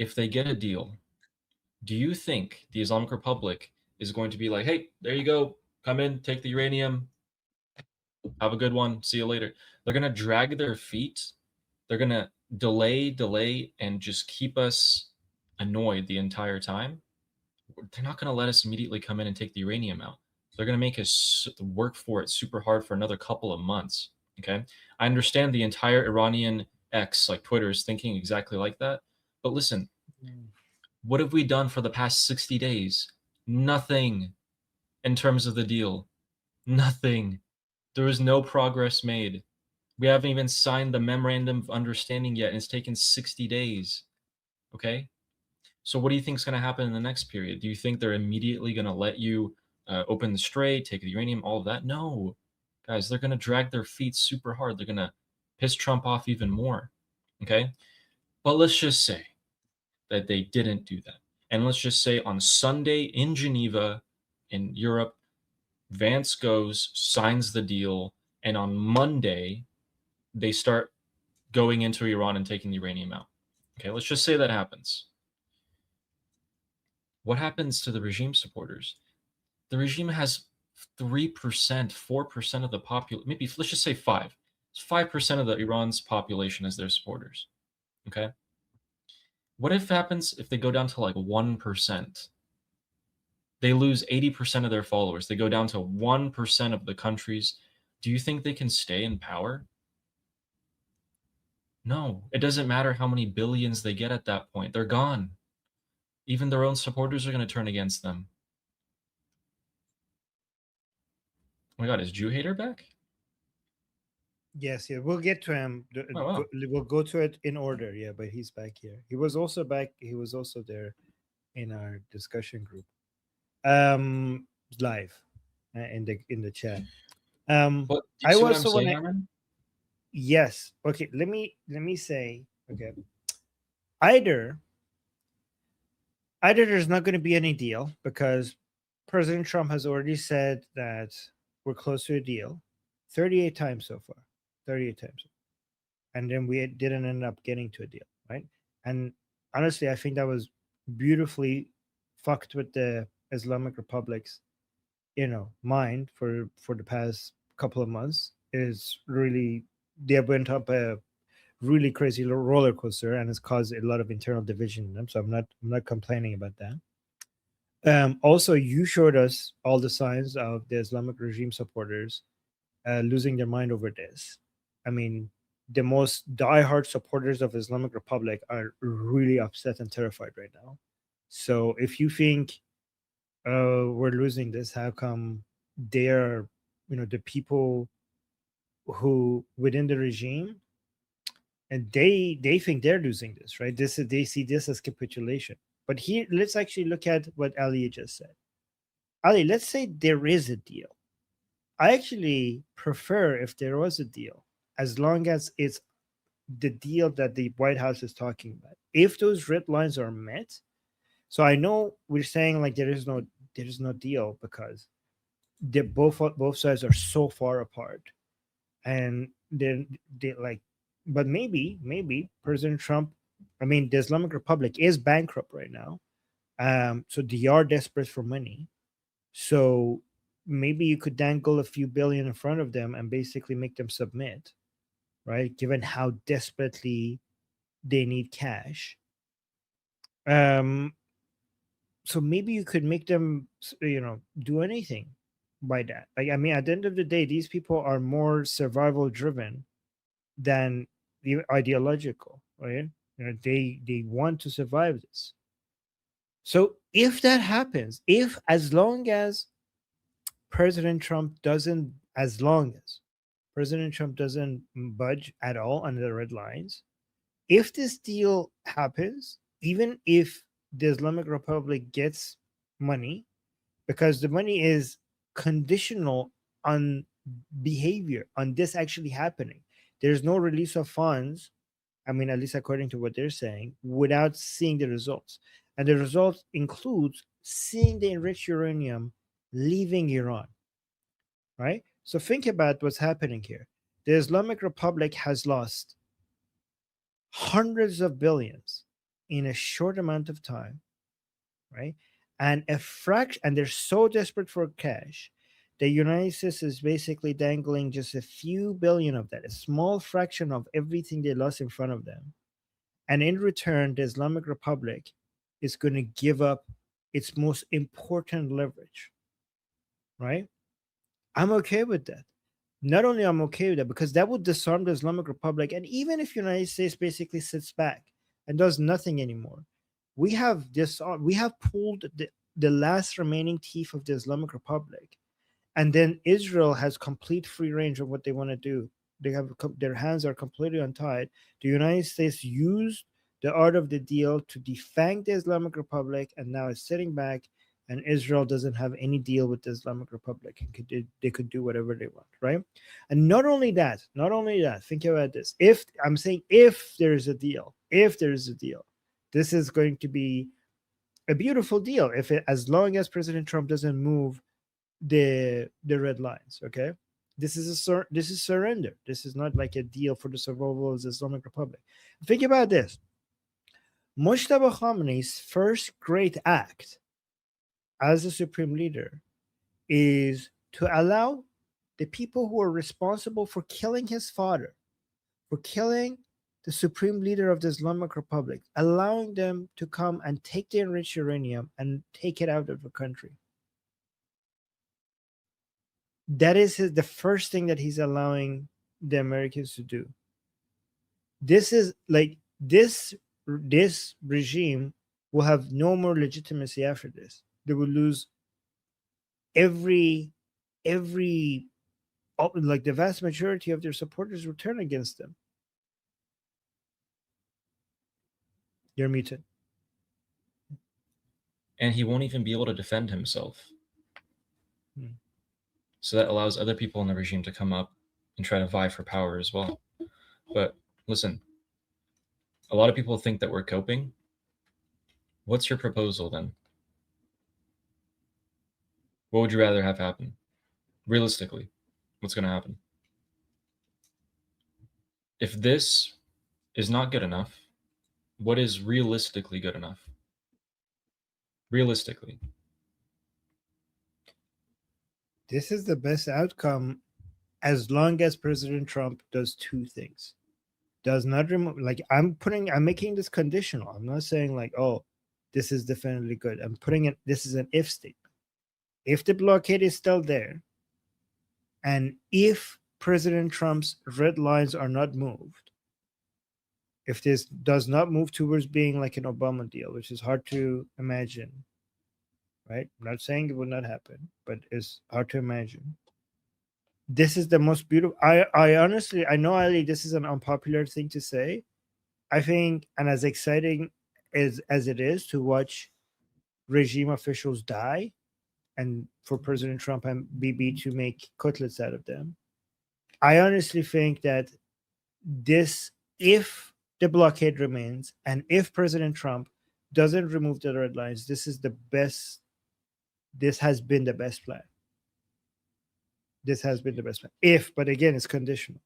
if they get a deal, do you think the Islamic Republic is going to be like, hey, there you go, come in, take the uranium, have a good one, see you later? They're going to drag their feet. They're going to delay, and just keep us annoyed the entire time. They're not going to let us immediately come in and take the uranium out. They're going to make us work for it super hard for another couple of months. Okay. I understand the entire Iranian X, like Twitter, is thinking exactly like that. But listen, what have we done for the past 60 days? Nothing in terms of the deal. Nothing. There was no progress made. We haven't even signed the memorandum of understanding yet, and it's taken 60 days. Okay. So what do you think is going to happen in the next period? Do you think they're immediately going to let you open the strait, take the uranium, all of that? No, guys, they're going to drag their feet super hard. They're going to piss Trump off even more. Okay. But let's just say that they didn't do that. And let's just say on Sunday in Geneva, in Europe, Vance goes, signs the deal, and on Monday, they start going into Iran and taking the uranium out. Okay, let's just say that happens. What happens to the regime supporters? The regime has 3%, 4% of the population, maybe let's just say 5. It's 5% of the Iran's population as their supporters. Okay. What if happens if they go down to like 1%? They lose 80% of their followers. They go down to 1% of the countries. Do you think they can stay in power? No. It doesn't matter how many billions they get at that point. They're gone. Even their own supporters are going to turn against them. Oh my God, is Jew Hater back? Yes, yeah, we'll get to him. Oh, wow. We'll go to it in order. Yeah, but he's back here. He was also back. He was also there in our discussion group, um, live, in the chat. But do you I see what I'm also want saying, to. Armin? Yes. Okay. Let me say. Okay. Either either there's not going to be any deal because President Trump has already said that we're close to a deal, 38 times so far, 38 times, and then we didn't end up getting to a deal, right? And honestly, I think that was beautifully fucked with the Islamic Republic's, mind for the past couple of months. Is really they went up a really crazy roller coaster, and it's caused a lot of internal division in them. So I'm not complaining about that. Also, you showed us all the signs of the Islamic regime supporters losing their mind over this. I mean, the most diehard supporters of Islamic Republic are really upset and terrified right now. So if you think we're losing this, how come they're, the people who within the regime, and they think they're losing this, right? They see this as capitulation. But here, let's actually look at what Ali just said. Ali, let's say there is a deal. I actually prefer if there was a deal, as long as it's the deal that the White House is talking about. If those red lines are met, so I know we're saying like there is no deal because both sides are so far apart, and then they like, but maybe President Trump, I mean, the Islamic Republic is bankrupt right now, so they are desperate for money. So maybe you could dangle a few billion in front of them and basically make them submit, right? Given how desperately they need cash. Um, so maybe you could make them, do anything by that. Like, I mean, at the end of the day, these people are more survival driven than the ideological, right? They want to survive this. So if that happens, if as long as President Trump doesn't, as long as President Trump doesn't budge at all on the red lines, if this deal happens, even if the Islamic Republic gets money, because the money is conditional on behavior, on this actually happening. There's no release of funds, I mean, at least according to what they're saying, without seeing the results. And the result includes seeing the enriched uranium leaving Iran, right? So think about what's happening here. The Islamic Republic has lost hundreds of billions in a short amount of time, right? And a fraction, and they're so desperate for cash. The United States is basically dangling just a few billion of that, a small fraction of everything they lost in front of them. And in return, the Islamic Republic is going to give up its most important leverage, right? I'm okay with that. Not only I'm okay with that, because that would disarm the Islamic Republic. And even if United States basically sits back and does nothing anymore, we have we have pulled the last remaining teeth of the Islamic Republic, and then Israel has complete free range of what they want to do. They have their hands are completely untied. The United States used the art of the deal to defang the Islamic Republic, and now is sitting back. And Israel doesn't have any deal with the Islamic Republic, and they could do whatever they want, right? And not only that. Think about this: if I'm saying if there is a deal, this is going to be a beautiful deal. If it, as long as President Trump doesn't move the red lines, okay, this is surrender. This is not like a deal for the survival of the Islamic Republic. Think about this: Mujtaba Khamenei's first great act as a supreme leader is to allow the people who are responsible for killing his father, for killing the supreme leader of the Islamic Republic, allowing them to come and take the enriched uranium and take it out of the country. That is the first thing that he's allowing the Americans to do. This is like this regime will have no more legitimacy after this. They will lose every like the vast majority of their supporters will turn against them. You're muted. And he won't even be able to defend himself. Hmm. So that allows other people in the regime to come up and try to vie for power as well. But listen, a lot of people think that we're coping. What's your proposal then? What would you rather have happen? Realistically, what's going to happen? If this is not good enough, what is realistically good enough? Realistically. This is the best outcome as long as President Trump does two things. Does not remove, like I'm making this conditional. I'm not saying like, oh, this is definitely good. I'm putting it, this is an if statement. If the blockade is still there, and if President Trump's red lines are not moved, if this does not move towards being like an Obama deal, which is hard to imagine, right? I'm not saying it will not happen, but it's hard to imagine. This is the most beautiful. I honestly, I know, Ali, this is an unpopular thing to say. I think, and as exciting as it is to watch regime officials die, and for President Trump and Bibi to make cutlets out of them, I honestly think that this, if the blockade remains and if President Trump doesn't remove the red lines, this is the best. This has been the best plan. This has been the best plan. If, but again, it's conditional.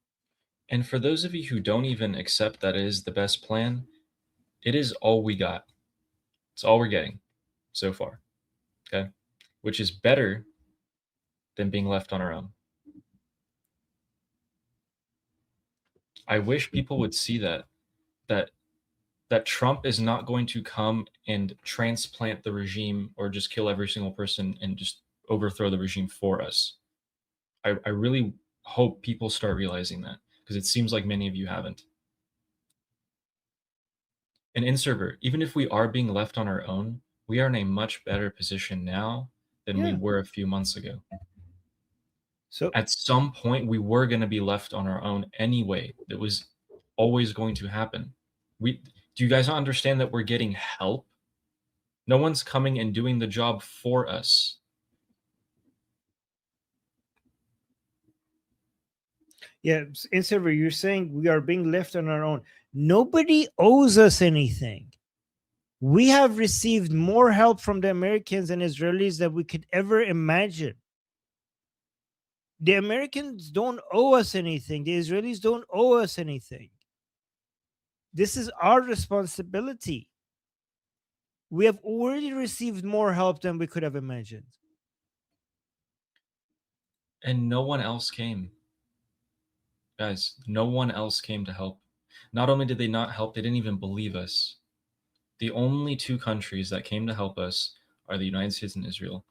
And for those of you who don't even accept that it is the best plan, it is all we got. It's all we're getting so far. Okay? Which is better than being left on our own. I wish people would see that Trump is not going to come and transplant the regime or just kill every single person and just overthrow the regime for us. I really hope people start realizing that, because it seems like many of you haven't. And in server, even if we are being left on our own, we are in a much better position now than we were a few months ago. So at some point, we were going to be left on our own anyway. It was always going to happen. Do you guys not understand that we're getting help? No one's coming and doing the job for us. yeah, in server, you're saying we are being left on our own. Nobody owes us anything. We have received more help from the Americans and Israelis than we could ever imagine. The Americans don't owe us anything. The Israelis don't owe us anything. This is our responsibility. We have already received more help than we could have imagined. And no one else came. Guys, no one else came to help. Not only did they not help, they didn't even believe us. The only two countries that came to help us are the United States and Israel.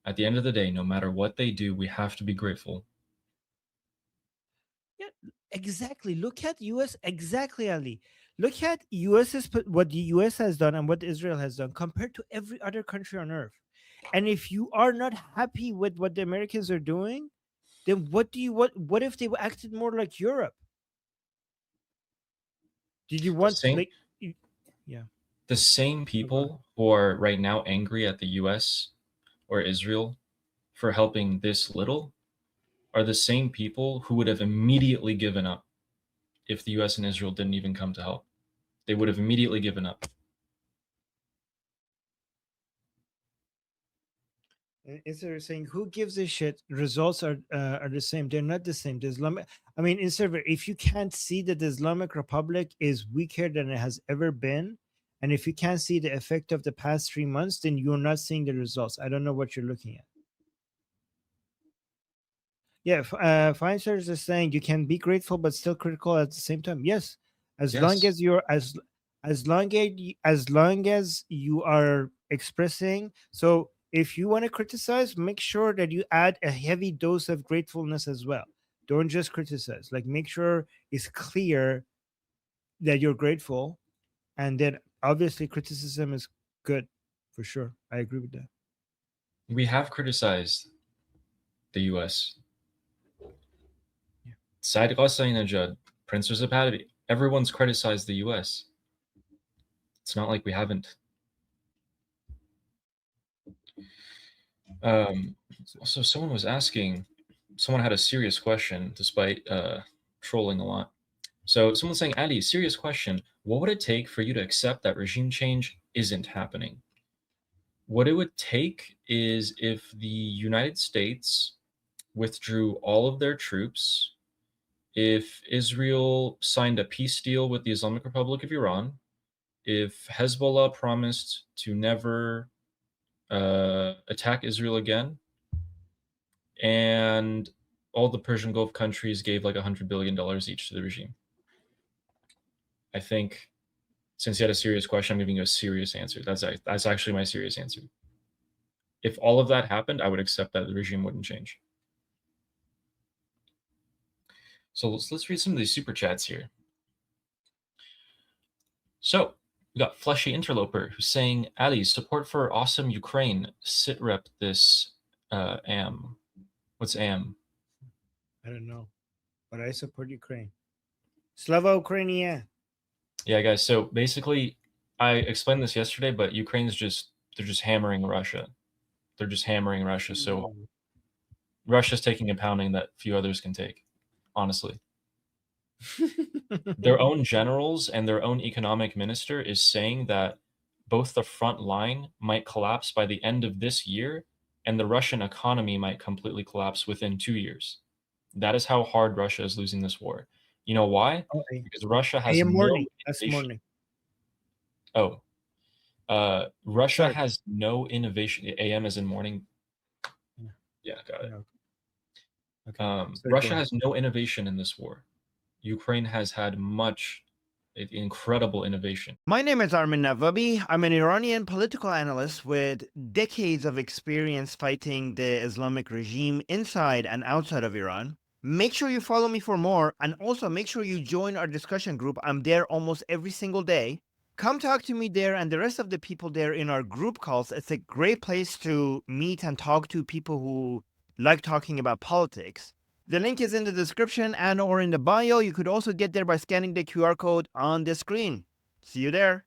At the end of the day, no matter what they do, we have to be grateful. Yeah, exactly. Look at US. Exactly, Ali. Look at what the US has done and what Israel has done compared to every other country on earth. And if you are not happy with what the Americans are doing, then what if they acted more like Europe? Did you The want same like yeah. the same people who are right now angry at the US or Israel for helping this little are the same people who would have immediately given up if the US and Israel didn't even come to help. They would have immediately given up. Instead of saying who gives a shit, results are the same. They're not the same. The Islamic, I mean, instead of if you can't see that the Islamic Republic is weaker than it has ever been, and if you can't see the effect of the past 3 months, then you're not seeing the results. I don't know what you're looking at. Yeah, Feinstein is saying you can be grateful but still critical at the same time. Yes, as long Yes. as you're as long as you are expressing. So if you want to criticize, make sure that you add a heavy dose of gratefulness as well. Don't just criticize. Like make sure it's clear that you're grateful, and then obviously criticism is good for sure. I agree with that. We have criticized the US. Yeah. Said Ghassanejad, Prince Reza, everyone's criticized the US. It's not like we haven't. Also, someone was asking, someone had a serious question despite trolling a lot. So someone's saying, Ali, serious question. What would it take for you to accept that regime change isn't happening? What it would take is if the United States withdrew all of their troops, if Israel signed a peace deal with the Islamic Republic of Iran, if Hezbollah promised to never attack Israel again, and all the Persian Gulf countries gave like $100 billion each to the regime. I think since you had a serious question, I'm giving you a serious answer. That's actually my serious answer. If all of that happened, I would accept that the regime wouldn't change. So let's read some of these super chats here. So we got Fleshy Interloper who's saying, Ali, support for awesome Ukraine. Sit rep this AM. What's AM? I don't know, but I support Ukraine. Slava Ukrainia. Yeah, guys. So basically, I explained this yesterday, but Ukraine's they're just hammering Russia. They're just hammering Russia. So Russia's taking a pounding that few others can take, honestly. Their own generals and their own economic minister is saying that both the front line might collapse by the end of this year, and the Russian economy might completely collapse within 2 years. That is how hard Russia is losing this war. You know why? Okay. Because Russia has AM no morning. That's innovation. morning. Oh, Russia Sorry. has no innovation. AM is in morning. Yeah. Yeah, got it. Okay. Sorry, go Russia ahead. has no innovation in this war. Ukraine has had much incredible innovation. My name is Armin Navabi. I'm an Iranian political analyst with decades of experience fighting the Islamic regime inside and outside of Iran. Make sure you follow me for more, and also make sure you join our discussion group. I'm there almost every single day. Come talk to me there and the rest of the people there in our group calls. It's a great place to meet and talk to people who like talking about politics. The link is in the description and or in the bio. You could also get there by scanning the QR code on the screen. See you there.